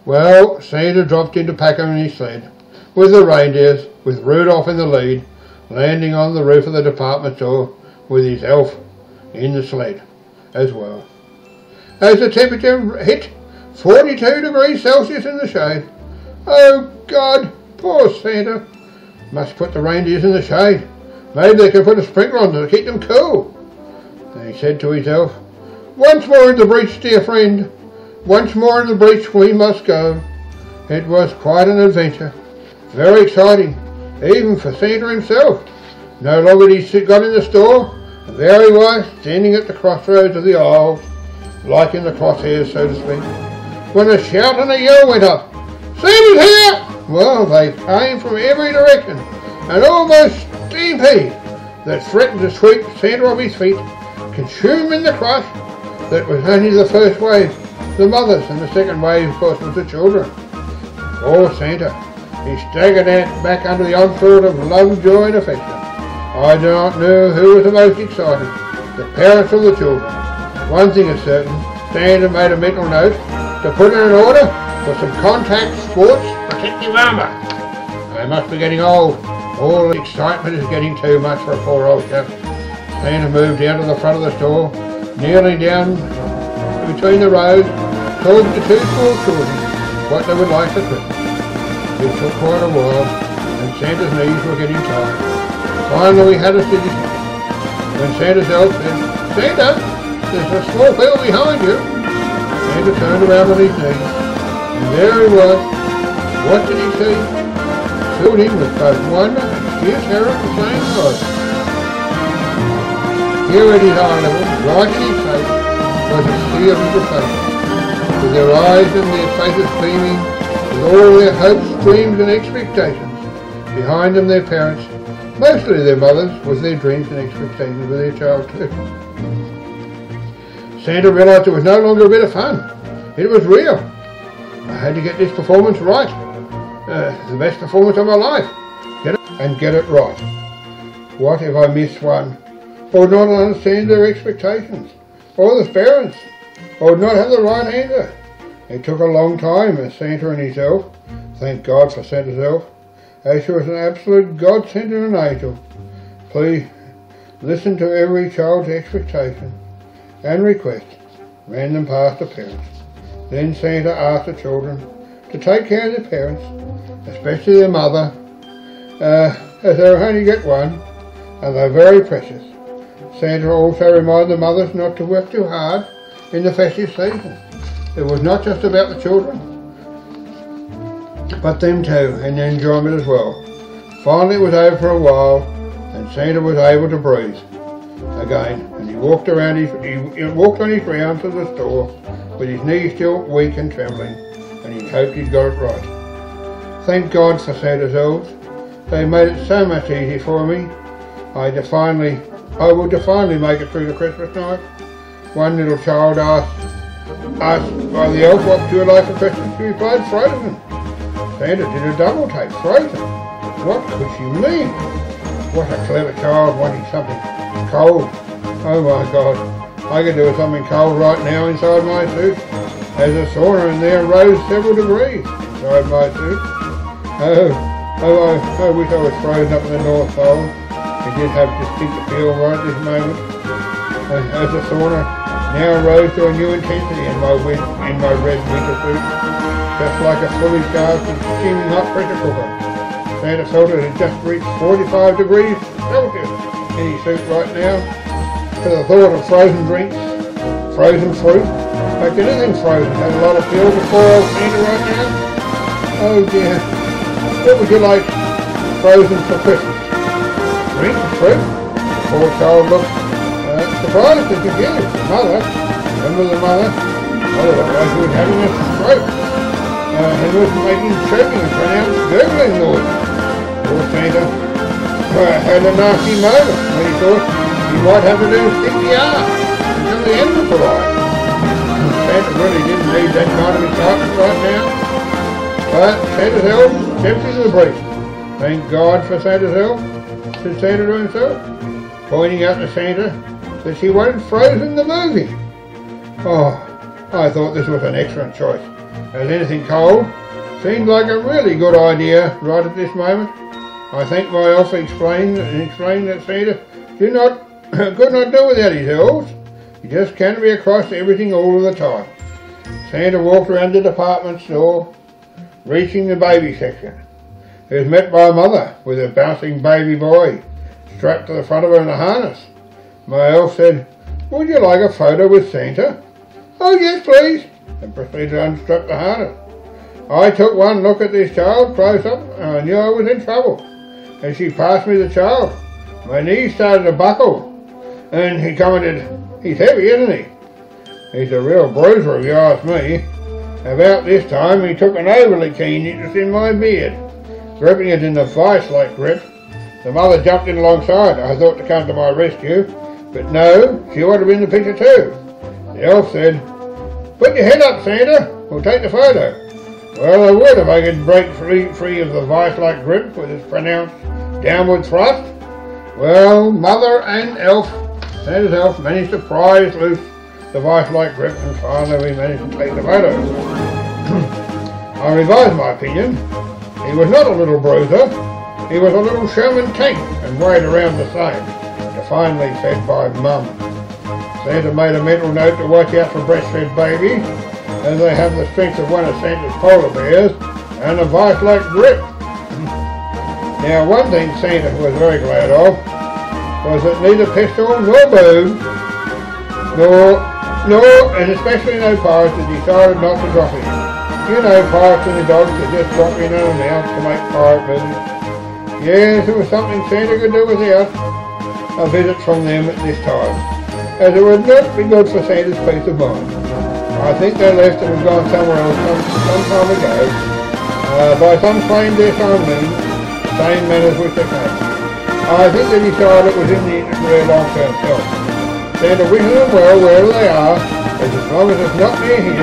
Well, Santa dropped into Pakenham in his sled, with the reindeers, with Rudolph in the lead, landing on the roof of the department store with his elf in the sled as well. As the temperature hit 42 degrees Celsius in the shade. Oh God, poor Santa. Must put the reindeers in the shade. Maybe they can put a sprinkler on to keep them cool. And he said to his elf, "Once more in the breach, dear friend. Once more in the breach we must go." It was quite an adventure. Very exciting, even for Santa himself. No longer did he got in the store, and there he was, standing at the crossroads of the aisles, like in the crosshairs, so to speak, when a shout and a yell went up. "Santa's here!" Well, they came from every direction, and almost stampede that threatened to sweep Santa off his feet, consume him in the crush. That was only the first wave, the mothers, and the second wave, of course, was the children. Poor Santa. He staggered out back under the onslaught of love, joy, and affection. I do not know who was the most excited, the parents or the children. One thing is certain, Santa made a mental note to put in an order for some contact sports protective armour. They must be getting old. All the excitement is getting too much for a poor old chap. Santa moved down to the front of the store, kneeling down between the rows, talking to two small children what they would like for Christmas. It took quite a while, and Santa's knees were getting tired. Finally we had a city when Santa's elf said, "Santa, there's a small field behind you." Santa turned around on his knees, and there he was. What did he see? Filled him with both wonder and sheer terror at the same time. Here at his eye level, right in his face, was a sea of little faces, with their eyes and their faces beaming, with all their hopes, dreams and expectations. Behind them their parents, mostly their mothers, with their dreams and expectations with their child too. Santa realised it was no longer a bit of fun. It was real. I had to get this performance right. The best performance of my life. Get it right. What if I miss one? Or not understand their expectations? Or the parents? Or not have the right answer? It took a long time as Santa and his elf, thank God for Santa's elf, as she was an absolute godsend and an angel. Please listen to every child's expectation and request, ran them past the parents. Then Santa asked the children to take care of their parents, especially their mother, as they only get one, and they're very precious. Santa also reminded the mothers not to work too hard in the festive season. It was not just about the children, but them too, and their enjoyment as well. Finally it was over for a while, and Santa was able to breathe again, and he walked around he walked on his rounds to the store with his knees still weak and trembling, and he hoped he'd got it right. Thank God for Santa's elves. They made it so much easier for me. I will finally make it through the Christmas night. One little child asked by the elf, "What would you like for Christmas?" She replied, "Frozen." Santa did a double take, frozen. What could she mean? What a clever child wanting something cold. Oh my God, I could do with something cold right now inside my suit. There's a sauna in there rose several degrees inside my suit. I wish I was frozen up in the North Pole. I did have a distinct feel right this moment. As the sauna now rose to a new intensity in my red winter suit, just like a fully charged and steaming hot pressure cooker. Santa felt it had just reached 45 degrees Celsius in his suit right now. For the thought of frozen drinks, frozen fruit, like anything frozen, had a lot of feel for old Santa right now. Oh dear, what would you like frozen for Christmas? Drink and fruit? The poor child looked surprised and confused. Mother, remember the mother? Mother looked like she was having a stroke. And was making choking and pronounced gurgling noise. Poor Santa had a nasty moment when he thought he might have to do CPR until the ambulance arrived. Santa really didn't need that kind of excitement right now. But Santa's elf kept in the breach. Thank God for Santa's elf, said Santa to himself, pointing out to Santa that she wanted Frozen the movie. Oh, I thought this was an excellent choice, as anything cold seemed like a really good idea right at this moment. I think my elf explained that Santa could not do without his elves. He just can't be across everything all of the time. Santa walked around the department store, reaching the baby section. He was met by a mother with a bouncing baby boy strapped to the front of her in a harness. My elf said, "Would you like a photo with Santa?" "Oh yes, please," and proceeded to unstrap the harness. I took one look at this child close up and I knew I was in trouble. As she passed me the child, my knees started to buckle, and he commented, "He's heavy, isn't he?" "He's a real bruiser if you ask me." About this time he took an overly keen interest in my beard, gripping it in a vice-like grip. The mother jumped in alongside. I thought to come to my rescue, but no, she wanted to be in the picture too. The elf said, "Put your head up, Santa, we'll take the photo." Well, I would if I could break free of the vice-like grip with its pronounced downward thrust. Well, mother and elf, Santa's elf, managed to prise loose the vice-like grip, and finally we managed to take the photo. I revised my opinion. He was not a little bruiser, he was a little Sherman tank and weighed around the same, divinely fed by Mum. Santa made a mental note to watch out for breastfed babies, as they have the strength of one of Santa's polar bears and a vice-like grip. Now, one thing Santa was very glad of was that neither pistol nor boom, nor, and especially no pirates, had decided not to drop in. You know, pirates and the dogs that just drop in unannounced to make pirate moves. Yes, it was something Santa could do without a visit from them at this time, as it would not be good for Santa's peace of mind. I think they left and have gone somewhere else some time ago, by some claim this unknown, same manners which they came. I think they decided it was in the interest of their long-term health. Santa wishes them well wherever they are, as long as it's not near him.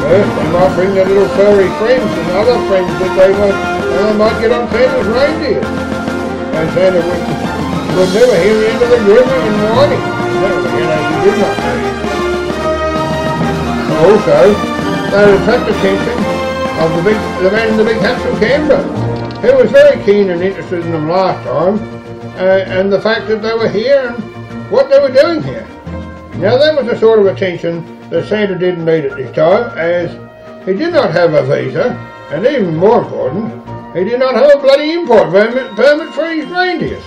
First, they might bring their little furry friends and other friends that they might get on Santa's reindeer. And Santa would never hear the end of the grooming and whining. That was a headache he did not need. Also, they would attract the attention of the man in the big hat from Canberra, who was very keen and interested in them last time, and the fact that they were here and what they were doing here. Now that was the sort of attention that Santa didn't need at this time, as he did not have a visa, and even more important, he did not have a bloody import permit for his reindeers.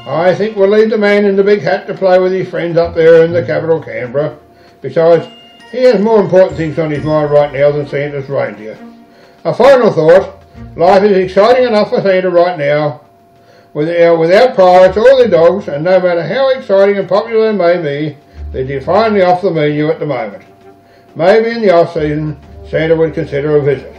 I think we'll leave the man in the big hat to play with his friends up there in the capital Canberra. Besides, he has more important things on his mind right now than Santa's reindeer. A final thought, life is exciting enough for Santa right now, without pirates or their dogs, and no matter how exciting and popular they may be, they're finally off the menu at the moment. Maybe in the off-season, Santa would consider a visit.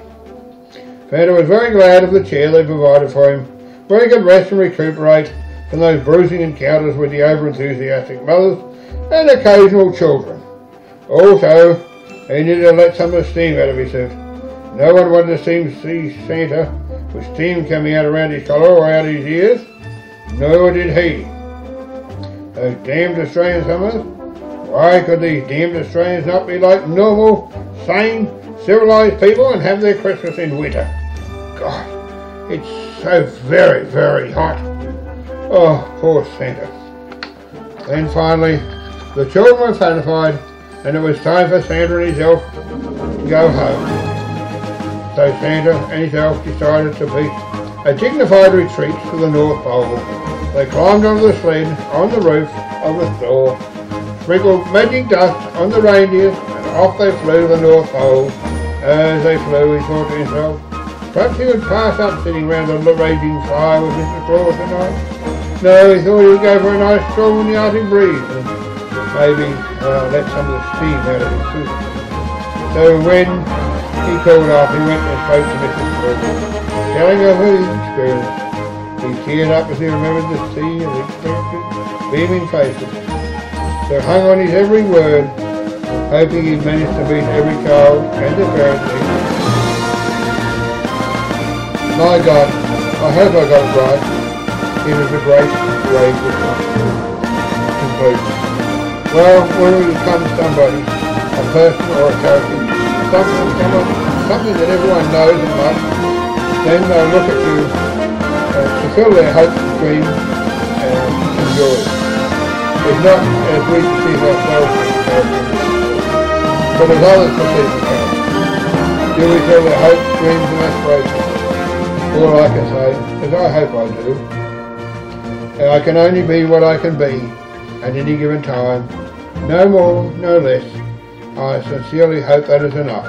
Santa was very glad of the chair they provided for him, where he could rest and recuperate from those bruising encounters with the over-enthusiastic mothers and occasional children. Also, he needed to let some of the steam out of his suit. No one wanted to see Santa with steam coming out around his collar or out his ears. Nor did he. Those damned Australian summers? Why could these damned Australians not be like normal, sane, civilised people and have their Christmas in winter? God, it's so very, very hot. Oh, poor Santa. Then finally, the children were satisfied, and it was time for Santa and his elf to go home. So Santa and his elf decided to beat a dignified retreat to the North Pole. They climbed onto the sled on the roof of the store, sprinkled magic dust on the reindeers, and off they flew to the North Pole. As they flew, he thought to himself, perhaps he would pass up sitting round the raging fire with Mr. Claus tonight. No, he thought he would go for a nice stroll in the Arctic breeze, and maybe let some of the steam out of his suit. So when he called off, he went and spoke to Mrs. Claus, telling her his experience. He teared up as he remembered the sea and the expectant, beaming faces. So hung on his every word, hoping he'd managed to beat every child and their parents. My God, I hope I got it right. It was a great, great conclusion. Well, when we become somebody, a person or a character, something that everyone knows and loves, then they'll look at you to fulfill their hopes and dreams and joys. It's not as we perceive ourselves as characters, but as others perceive the character. Do we tell their hopes, dreams and aspirations? All I can say is I hope I do. And I can only be what I can be at any given time. No more, no less. I sincerely hope that is enough.